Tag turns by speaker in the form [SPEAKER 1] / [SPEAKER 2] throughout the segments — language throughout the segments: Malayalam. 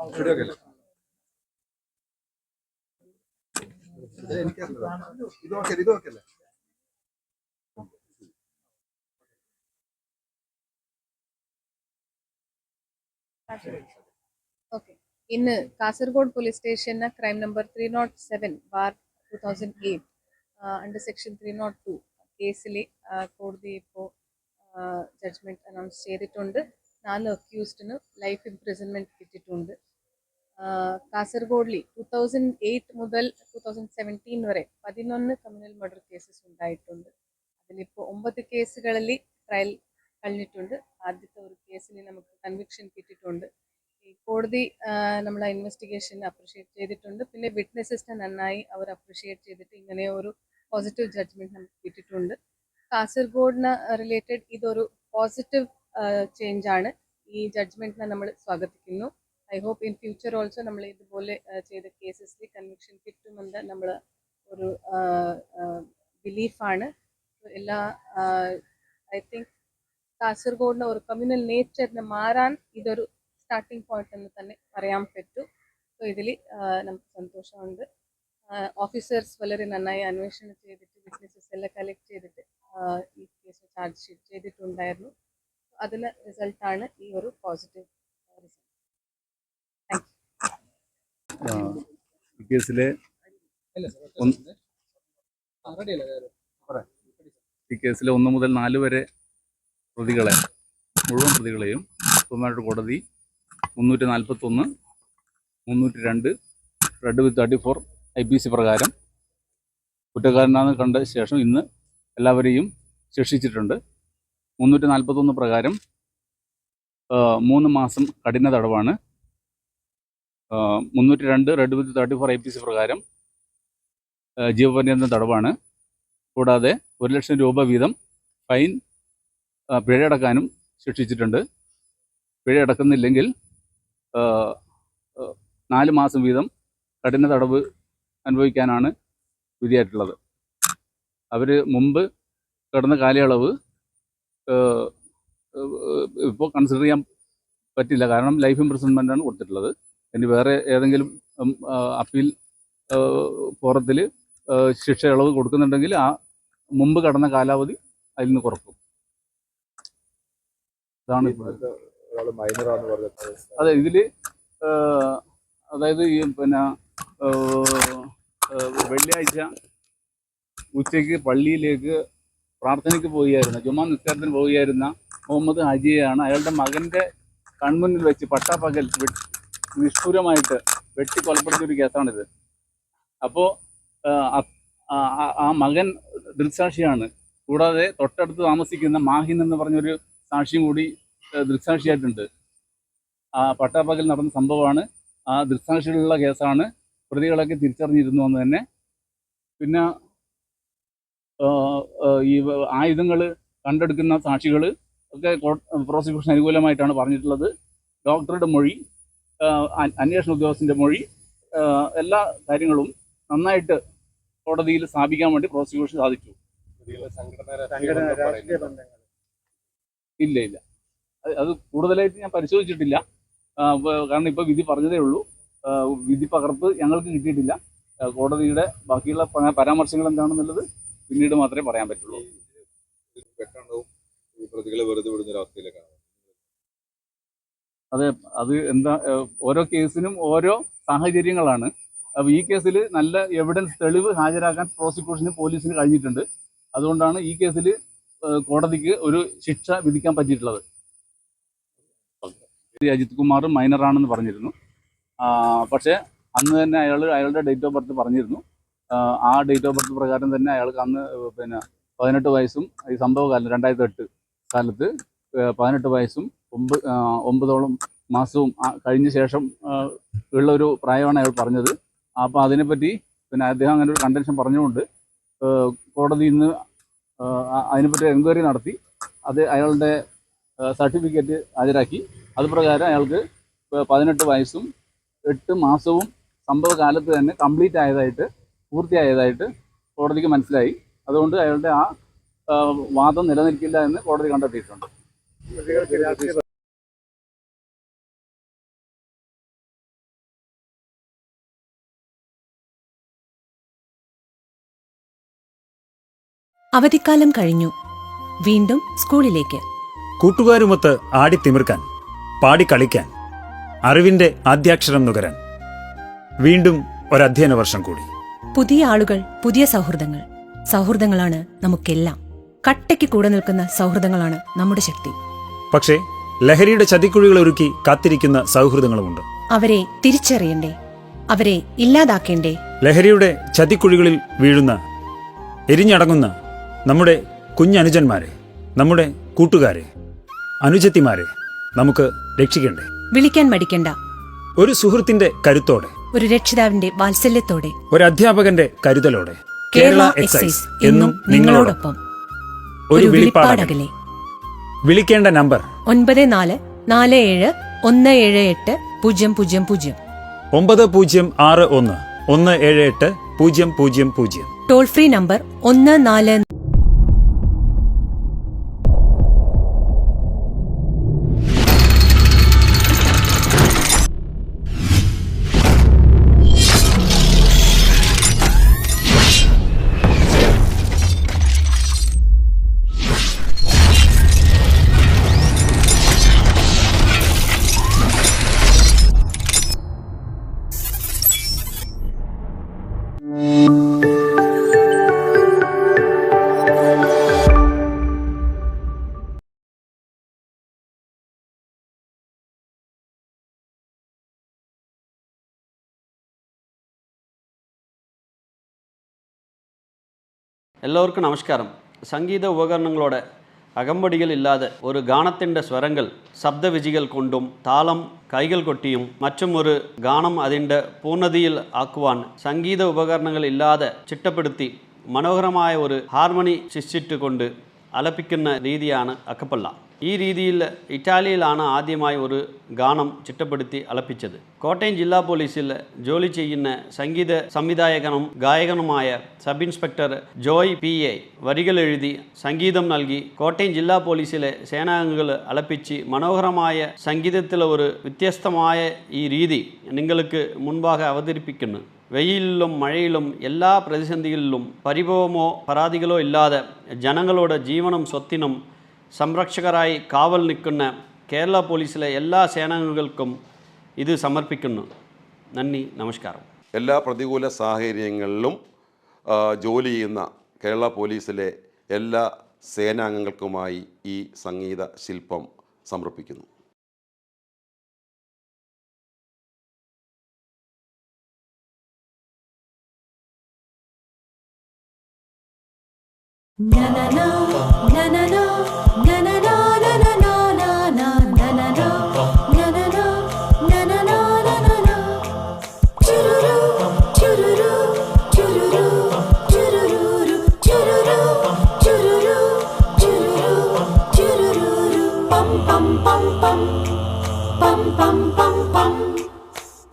[SPEAKER 1] Okay. In Kasargod Police Station, crime number 307/2008, under section 302, കേസിലെ കോടതി ഇപ്പോൾ ജഡ്ജ്മെന്റ് അനൗൺസ് ചെയ്തിട്ടുണ്ട്. 4 അക്യൂസ്ഡിന് ലൈഫ് ഇംപ്രിസൺമെന്റ് കിട്ടിയിട്ടുണ്ട്. കാസർഗോഡിൽ 2008 മുതൽ 2017 വരെ 11 ക്രിമിനൽ മർഡർ കേസസ് ഉണ്ടായിട്ടുണ്ട്. അതിലിപ്പോൾ 9 കേസുകളിൽ ട്രയൽ കഴിഞ്ഞിട്ടുണ്ട്. ആദ്യത്തെ ഒരു കേസിൽ നമുക്ക് കൺവിക്ഷൻ കിട്ടിയിട്ടുണ്ട്. ഈ കോടതി നമ്മളെ ഇൻവെസ്റ്റിഗേഷൻ അപ്രിഷിയേറ്റ് ചെയ്തിട്ടുണ്ട്. പിന്നെ വിറ്റ്നസസിനെ നന്നായി അവർ അപ്രിഷിയേറ്റ് ചെയ്തിട്ട് ഇങ്ങനെ ഒരു പോസിറ്റീവ് ജഡ്ജ്മെന്റ് നമുക്ക് കിട്ടിയിട്ടുണ്ട്. കാസർഗോഡിന് റിലേറ്റഡ് ഇതൊരു പോസിറ്റീവ് ചേഞ്ച് ആണ്. ഈ ജഡ്ജ്മെന്റിനെ നമ്മൾ സ്വാഗതിക്കുന്നു. I hope in future also നമ്മൾ ഇതുപോലെ ചെയ്ത കേസസിൽ കൺവിക്ഷൻ കിട്ടുമെന്ന് നമ്മൾ ഒരു ബിലീഫാണ്. എല്ലാ ഐ തിങ്ക് കാസർഗോഡിന് ഒരു കമ്മ്യൂണൽ നേച്ചറിന് മാറാൻ ഇതൊരു സ്റ്റാർട്ടിംഗ് പോയിന്റ് എന്ന് തന്നെ പറയാൻ പറ്റും. സോ ഇതിൽ നമുക്ക് സന്തോഷമുണ്ട്. ഓഫീസേഴ്സ് വളരെ നന്നായി അന്വേഷണം ചെയ്തിട്ട് വിറ്റ്നസസ് എല്ലാം കളക്ട് ചെയ്തിട്ട് ഈ കേസ് ചാർജ് ഷീറ്റ് ചെയ്തിട്ടുണ്ടായിരുന്നു. അതിന് റിസൾട്ടാണ് ഈ ഒരു പോസിറ്റീവ് റിസൾട്ട്.
[SPEAKER 2] ഈ കേസിലെ ഈ കേസിലെ 1 മുതൽ 4 വരെ പ്രതികളെ മുഴുവൻ പ്രതികളെയും ബഹുമാനപ്പെട്ട കോടതി 341, 302 റെഡ് വിത്ത് 34 IPC പ്രകാരം കുറ്റക്കാരനാണെന്ന് കണ്ട ശേഷം ഇന്ന് എല്ലാവരെയും ശിക്ഷിച്ചിട്ടുണ്ട്. 341 പ്രകാരം 3 മാസം കഠിന തടവാണ്. 302 റെഡ് വിത്ത് 34 IPC പ്രകാരം ജീവപര്യന്തം തടവാണ്. കൂടാതെ 1,00,000 രൂപ വീതം ഫൈൻ പിഴയടക്കാനും ശിക്ഷിച്ചിട്ടുണ്ട്. പിഴയടക്കുന്നില്ലെങ്കിൽ 4 മാസം വീതം കഠിന തടവ് അനുഭവിക്കാനാണ് വിധിയായിട്ടുള്ളത്. അവർ മുമ്പ് കിടന്ന കാലയളവ് ഇപ്പോൾ കൺസിഡർ ചെയ്യാൻ പറ്റില്ല. കാരണം ലൈഫ് ഇംപ്രിസൺമെൻ്റാണ് കൊടുത്തിട്ടുള്ളത്. ഇനി വേറെ ഏതെങ്കിലും അപ്പീൽ ഫോറത്തിൽ ശിക്ഷ ഇളവ് കൊടുക്കുന്നുണ്ടെങ്കിൽ ആ മുമ്പ് കടന്ന കാലാവധി അതിൽ നിന്ന് കുറക്കും. അതാണ് അതെ. ഇതിൽ അതായത് ഈ വെള്ളിയാഴ്ച ഉച്ചയ്ക്ക് പള്ളിയിലേക്ക് പ്രാർത്ഥനയ്ക്ക് പോവുകയായിരുന്ന, ജുമാ നിസ്കാരത്തിന് പോവുകയായിരുന്ന മുഹമ്മദ് ഹാജിയെയാണ് അയാളുടെ മകൻ്റെ കൺമുന്നിൽ വെച്ച് പട്ടാപ്പകൽ നിഷ്ഠൂരമായിട്ട് വെട്ടി കൊലപ്പെടുത്തിയൊരു കേസാണിത്. അപ്പോൾ ആ മകൻ ദൃക്സാക്ഷിയാണ്. കൂടാതെ തൊട്ടടുത്ത് താമസിക്കുന്ന മാഹിൻ എന്ന് പറഞ്ഞൊരു സാക്ഷിയും കൂടി ദൃക്സാക്ഷിയായിട്ടുണ്ട്. ആ പട്ടാപ്പകൽ നടന്ന സംഭവമാണ്. ആ ദൃക്സാക്ഷികളുള്ള കേസാണ്. പ്രതികളൊക്കെ തിരിച്ചറിഞ്ഞിരുന്നു എന്ന് തന്നെ. പിന്നെ ഈ ആയുധങ്ങൾ കണ്ടെടുക്കുന്ന സാക്ഷികൾ ഒക്കെ പ്രോസിക്യൂഷൻ അനുകൂലമായിട്ടാണ് പറഞ്ഞിട്ടുള്ളത്. ഡോക്ടറുടെ മൊഴി, അന്വേഷണ ഉദ്യോഗസ്ഥൻ്റെ മൊഴി, എല്ലാ കാര്യങ്ങളും നന്നായിട്ട് കോടതിയിൽ സ്ഥാപിക്കാൻ വേണ്ടി പ്രോസിക്യൂഷൻ സാധിച്ചു. ഇല്ല, അത് കൂടുതലായിട്ട് ഞാൻ പരിശോധിച്ചിട്ടില്ല. കാരണം ഇപ്പോൾ വിധി പറഞ്ഞതേ ഉള്ളൂ. വിധി പകർപ്പ് ഞങ്ങൾക്ക് കിട്ടിയിട്ടില്ല. കോടതിയുടെ ബാക്കിയുള്ള പരാമർശങ്ങൾ എന്താണെന്നുള്ളത് പിന്നീട് മാത്രമേ പറയാൻ പറ്റുള്ളൂ. അതെ, അത് എന്താ, ഓരോ കേസിനും ഓരോ സാഹചര്യങ്ങളാണ്. അപ്പോൾ ഈ കേസിൽ നല്ല എവിഡൻസ്, തെളിവ് ഹാജരാക്കാൻ പ്രോസിക്യൂഷന്, പോലീസിന് കഴിഞ്ഞിട്ടുണ്ട്. അതുകൊണ്ടാണ് ഈ കേസിൽ കോടതിക്ക് ഒരു ശിക്ഷ വിധിക്കാൻ പറ്റിയിട്ടുള്ളത്. അജിത് കുമാർ മൈനറാണെന്ന് പറഞ്ഞിരുന്നു. പക്ഷേ അന്ന് തന്നെ അയാളുടെ ഡേറ്റ് ഓഫ് ബർത്ത് പറഞ്ഞിരുന്നു. ആ ഡേറ്റ് ഓഫ് ബർത്ത് പ്രകാരം തന്നെ അയാൾക്ക് അന്ന് 18 വയസ്സും ഈ സംഭവകാലം 2008 കാലത്ത് 18 വയസ്സും 9 മാസവും കഴിഞ്ഞ ശേഷം ഉള്ളൊരു പ്രായമാണ് അയാൾ പറഞ്ഞത്. അപ്പോൾ അതിനെപ്പറ്റി അദ്ദേഹം അങ്ങനെ ഒരു കണ്ടൻഷൻ പറഞ്ഞുകൊണ്ട് കോടതി ഇന്ന് അതിനെപ്പറ്റി എൻക്വയറി നടത്തി അത് അയാളുടെ സർട്ടിഫിക്കറ്റ് ഹാജരാക്കി. അതുപ്രകാരം അയാൾക്ക് 18 വയസ്സും 8 മാസവും സംഭവകാലത്ത് തന്നെ പൂർത്തിയായതായിട്ട് കോടതിക്ക് മനസ്സിലായി. അതുകൊണ്ട് അയാളുടെ ആ വാദം നിലനിൽക്കില്ല എന്ന് കോടതി കണ്ടെത്തിയിട്ടുണ്ട്.
[SPEAKER 3] അവധിക്കാലം കഴിഞ്ഞു. വീണ്ടും സ്കൂളിലേക്ക്.
[SPEAKER 4] കൂട്ടുകാരുമൊത്ത് ആടിത്തിമിർക്കാൻ, പാടിക്കളിക്കാൻ, അറിവിന്റെ ആദ്യാക്ഷരം നുകരാൻ. വീണ്ടും ഒരധ്യയന വർഷം കൂടി.
[SPEAKER 3] പുതിയ ആളുകൾ, പുതിയ സൗഹൃദങ്ങൾ. സൗഹൃദങ്ങളാണ് നമുക്കെല്ലാം. കട്ടയ്ക്ക് കൂടെ നിൽക്കുന്ന സൗഹൃദങ്ങളാണ് നമ്മുടെ ശക്തി.
[SPEAKER 4] പക്ഷേ ലഹരിയുടെ ചതിക്കുഴികൾ ഒരുക്കി കാത്തിരിക്കുന്ന സൗഹൃദങ്ങളുമുണ്ട്.
[SPEAKER 3] അവരെ തിരിച്ചറിയണ്ടേ? അവരെ ഇല്ലാതാക്കേണ്ടേ?
[SPEAKER 4] ലഹരിയുടെ ചതിക്കുഴികളിൽ വീഴുന്ന, എരിഞ്ഞടങ്ങുന്ന നമ്മുടെ കുഞ്ഞനുജന്മാരെ, നമ്മുടെ കൂട്ടുകാരെ, അനുജത്തിമാരെ നമുക്ക് രക്ഷിക്കണ്ടേ?
[SPEAKER 3] വിളിക്കാൻ മടിക്കണ്ട.
[SPEAKER 4] ഒരു സുഹൃത്തിന്റെ കരുത്തോടെ,
[SPEAKER 3] ഒരു രക്ഷിതാവിന്റെ വാത്സല്യത്തോടെ,
[SPEAKER 4] ഒരു അധ്യാപകന്റെ കരുതലോടെ.
[SPEAKER 3] കേരള എക്സൈസ് എന്നും നിങ്ങളോടൊപ്പം.
[SPEAKER 4] ഒരു വിളിപ്പാടകലെ. വിളിക്കേണ്ട നമ്പർ
[SPEAKER 3] 9447178000.
[SPEAKER 4] 9061178000.
[SPEAKER 3] Toll free number 14.
[SPEAKER 5] എല്ലാവർക്കും നമസ്കാരം. സംഗീത ഉപകരണങ്ങളുടെ അകമ്പടികളില്ലാതെ ഒരു ഗാനത്തിൻ്റെ സ്വരങ്ങൾ ശബ്ദവിജികൾ കൊണ്ടും താളം കൈകൾ കൊട്ടിയും മറ്റും ഒരു ഗാനം അതിൻ്റെ പൂർണ്ണതയിൽ ആക്കുവാൻ സംഗീത ഉപകരണങ്ങൾ ഇല്ലാതെ ചിട്ടപ്പെടുത്തി മനോഹരമായ ഒരു ഹാർമണി സൃഷ്ടിച്ചുകൊണ്ട് ആലപിക്കുന്ന രീതിയാണ് അക്കപ്പല്ല. ഈ രീതിയിൽ ഇറ്റാലിയിലാണ് ആദ്യമായി ഒരു ഗാനം ചിട്ടപ്പെടുത്തി ആലപിച്ചത്. കോട്ടയം ജില്ലാ പോലീസിൽ ജോലി ചെയ്യുന്ന സംഗീത സംവിധായകനും ഗായകനുമായ സബ് ഇൻസ്പെക്ടർ ജോയ് PA വരികൾ എഴുതി സംഗീതം നൽകി കോട്ടയം ജില്ലാ പോലീസിലെ സേനാംഗങ്ങൾ ആലപിച്ച് മനോഹരമായ സംഗീതത്തിലെ ഒരു വ്യത്യസ്തമായ ഈ രീതി നിങ്ങൾക്ക് മുൻപാകെ അവതരിപ്പിക്കുന്നു. വെയിലിലും മഴയിലും എല്ലാ പ്രതിസന്ധികളിലും പരിഭവമോ പരാതികളോ ഇല്ലാതെ ജനങ്ങളുടെ ജീവനും സ്വത്തിനും സംരക്ഷകരായി കാവൽ നിൽക്കുന്ന കേരള പോലീസിലെ എല്ലാ സേനാംഗങ്ങൾക്കും ഇത് സമർപ്പിക്കുന്നു. നന്ദി, നമസ്കാരം.
[SPEAKER 6] എല്ലാ പ്രതികൂല സാഹചര്യങ്ങളിലും ജോലി ചെയ്യുന്ന കേരള പോലീസിലെ എല്ലാ സേനാംഗങ്ങൾക്കുമായി ഈ സംഗീത ശില്പം സമർപ്പിക്കുന്നു.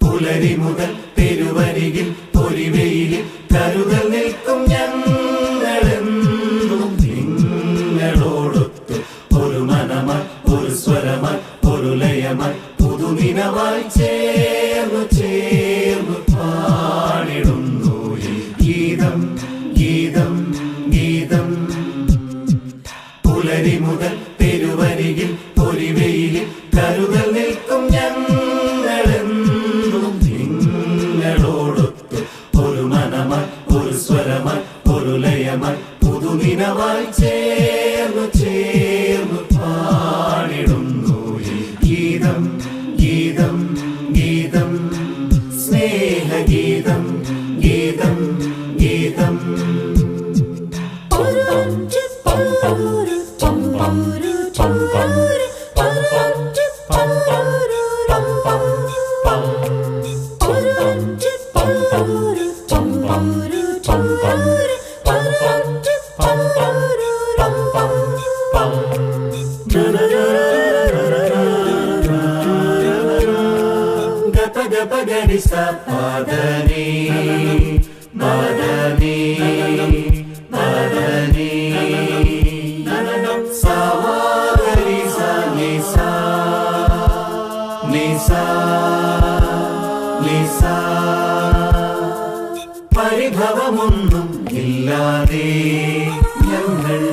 [SPEAKER 7] പുലരി മുതൽ തെരുവരികിൽ പൊരിവെയിലിൽ കരുതൽ നിൽക്കും ഞങ്ങളെന്നും നിങ്ങളോടൊത്ത് ഒരു മനമായി ഒരു സ്വരമായി ഒരു ലയമായി പുതുനിനവായി ചേർന്നു ചേർന്നു പാടിടുന്നു ഈ ഗീതം ഗീതം ഗീതം. പുലരി മുതൽ തെരുവരികിൽ പൊരിവെയിലിൽ കരുതൽ നിൽക്കും ഞങ്ങളെന്നും നിങ്ങളോടൊത്ത് ഒരു മനമായി ഒരു സ്വരമായി ഒരു ലയമായി പുതുനിനവായി ചേർന്നു ചേർന്നു പാടിടുന്നു ഈ ഗീതം ഗീതം ഗീതം. സ്നേഹഗീതം ഗീതം ഗീതം. గపగపగరి సపదని మదని మదని సవాగరి సనిసా నిసా నిసా. പരിഭവമൊന്നും ഇല്ലാതെ ഞങ്ങൾ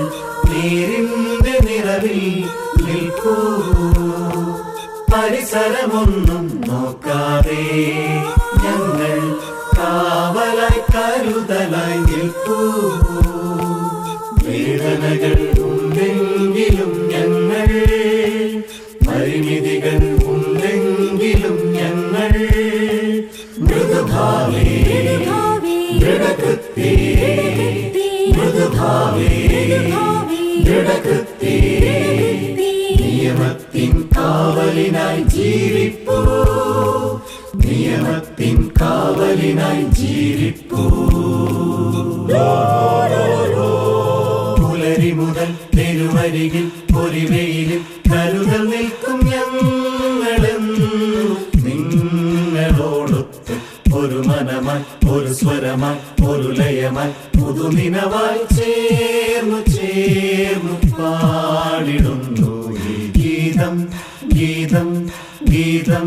[SPEAKER 7] നേരിന്റെ നിറവിൽ നിൽക്കൂ. പരിസരമൊന്നും നോക്കാതെ ഞങ്ങൾ കാവലായി കരുതലായി നിൽക്കൂ. വേദനകൾ ഉണ്ടെങ്കിലും ഞങ്ങൾ, പരിമിതികൾ ഉണ്ടെങ്കിലും ഞങ്ങൾ മൃദുഭാവേ ദൃഢകൃത്യേ, മൃദുഭാവേ ദൃഢകൃത്യേ, നിയമത്തിൻ കാവലിനായി ജീവിപ്പൂ, നിയമത്തിൻ കാവലിനായി ജീവിപ്പൂ. പുലരി മുതൽ തെരുവരികിൽ പൊരിവെയിലും കരുതൽ നിൽക്കും ഞങ്ങളെന്നും നിങ്ങളോടൊത്ത് ഒരു മനമായി, ഒരു സ്വരമായി, ഒരു ലയമായി, പുതുനിനവായി ചേർന്നു ചേർന്നു പാടിടുന്നു ഈ ഗീതം ഗീതം ഗീതം.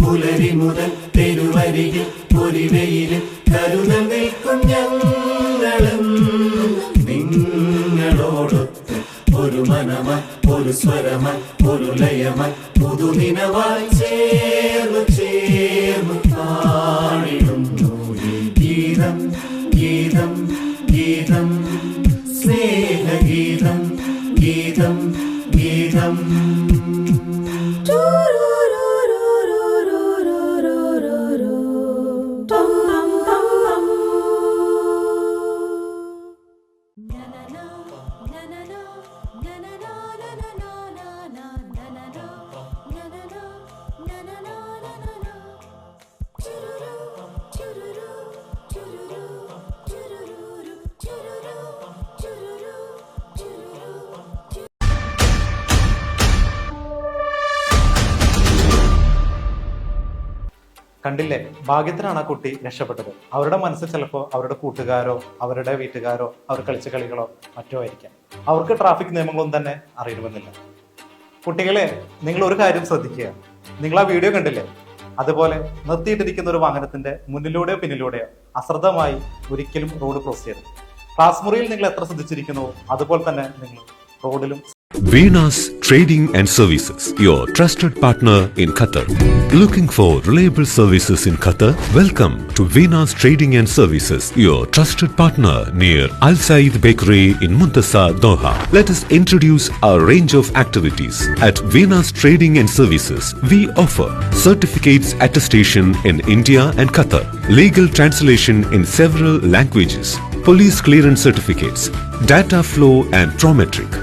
[SPEAKER 7] പുലരി മുതൽ തെരുവരികിൽ പൊരിവെയിലും കരുതൽ നിൽക്കും ഞങ്ങളെന്നും നിങ്ങളോടൊത്ത് ഒരു മനമായി, ഒരു സ്വരമായി, ഒരു ലയമായി, പുതുനിനവായി ചേർന്നു ചേർന്നു പാടിടുന്നു ഈ ഗീതം ഗീതം ഗീതം. സ്നേഹഗീതം ഗീതം ഗീതം.
[SPEAKER 8] കണ്ടില്ലേ, ഭാഗ്യത്തിനാണ് ആ കുട്ടി രക്ഷപ്പെട്ടത്. അവരുടെ മനസ്സിൽ ചിലപ്പോൾ അവരുടെ കൂട്ടുകാരോ അവരുടെ വീട്ടുകാരോ അവർ കളിച്ച കളികളോ മറ്റോ ആയിരിക്കാം. അവർക്ക് ട്രാഫിക് നിയമങ്ങളൊന്നും തന്നെ അറിയണമെന്നില്ല. കുട്ടികളെ, നിങ്ങൾ ഒരു കാര്യം ശ്രദ്ധിക്കുക. നിങ്ങൾ ആ വീഡിയോ കണ്ടില്ലേ? അതുപോലെ നിർത്തിയിട്ടിരിക്കുന്ന ഒരു വാഹനത്തിന്റെ മുന്നിലൂടെയോ പിന്നിലൂടെയോ അശ്രദ്ധമായി ഒരിക്കലും റോഡ് ക്രോസ് ചെയ്യരുത്. ക്ലാസ് മുറിയിൽ നിങ്ങൾ എത്ര ശ്രദ്ധിച്ചിരിക്കുന്നുവോ അതുപോലെ തന്നെ നിങ്ങൾ റോഡിലും.
[SPEAKER 9] Venus Trading and Services, your trusted partner in Qatar. Looking for reliable services in Qatar? Welcome to Venus Trading and Services, your trusted partner near Al Said Bakery in Muntasa, Doha. Let us introduce our range of activities. At Venus Trading and Services, we offer certificates attestation in India and Qatar, legal translation in several languages, police clearance certificates, data flow and Prometric,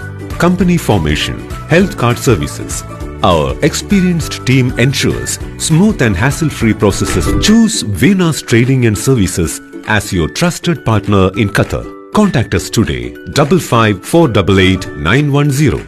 [SPEAKER 9] company formation, health card services. Our experienced team ensures smooth and hassle-free processes. Choose Venus Trading and Services as your trusted partner in Qatar. Contact us today, 55488910.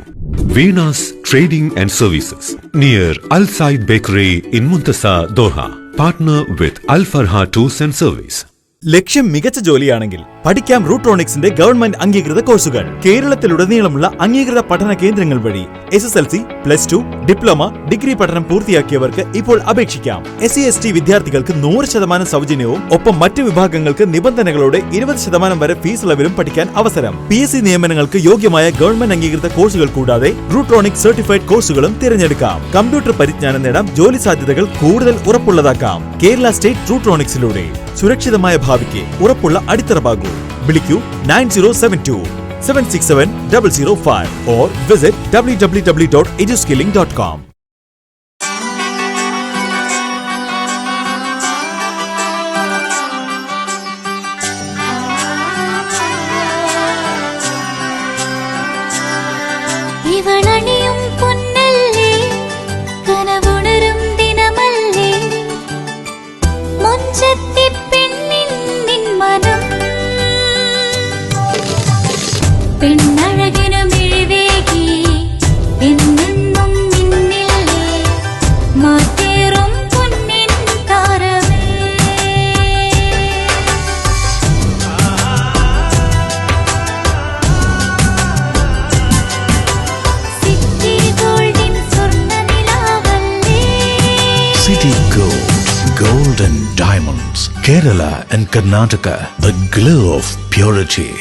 [SPEAKER 9] Venus Trading and Services, near Al Said Bakery in Muntasa, Doha. Partner with Al Farha Tours and Service.
[SPEAKER 10] ലക്ഷ്യം മികച്ച ജോലിയാണെങ്കിൽ പഠിക്കാം റൂട്രോണിക്സിന്റെ ഗവൺമെന്റ് അംഗീകൃത കോഴ്സുകൾ. കേരളത്തിലുടനീളമുള്ള അംഗീകൃത പഠന കേന്ദ്രങ്ങൾ വഴി SSLC, +2, ഡിപ്ലോമ, ഡിഗ്രി പഠനം പൂർത്തിയാക്കിയവർക്ക് ഇപ്പോൾ അപേക്ഷിക്കാം. SC/ST വിദ്യാർത്ഥികൾക്ക് 100% സൗജന്യവും ഒപ്പം മറ്റ് വിഭാഗങ്ങൾക്ക് നിബന്ധനകളോടെ 20% വരെ ഫീസ് ഇളവിലും പഠിക്കാൻ അവസരം. PSC നിയമനങ്ങൾക്ക് യോഗ്യമായ ഗവൺമെന്റ് അംഗീകൃത കോഴ്സുകൾ കൂടാതെ റൂട്രോണിക്സ് സർട്ടിഫൈഡ് കോഴ്സുകളും തിരഞ്ഞെടുക്കാം. കമ്പ്യൂട്ടർ പരിജ്ഞാനം നേടാം, ജോലി സാധ്യതകൾ കൂടുതൽ ഉറപ്പുള്ളതാക്കാം. കേരള സ്റ്റേറ്റ് റൂട്രോണിക്സിലൂടെ സുരക്ഷിതമായ ഭാവിക്ക് ഉറപ്പുള്ള അടിത്തറവാകൂ. വിളിക്കൂ 9072-767-005 or visit www.eduskilling.com.
[SPEAKER 11] ഇവളണിയും പൊന്നല്ലേ, കനവുണരും ദിനമല്ലേ, മുഞ്ചത്തി പെണ്ണിൻ മനം, പെണ്ണഴകിനു മിഴിവേകി എന്നെന്നും മിന്നില്ലേ, മാറ്റേറും പൊന്നിൻ താരമേ. സിറ്റി ഗോൾഡിൻ സ്വർണ്ണനിലാവല്ലേ,
[SPEAKER 7] City Gold, Gold and Diamonds, Kerala and Karnataka, the glow of purity.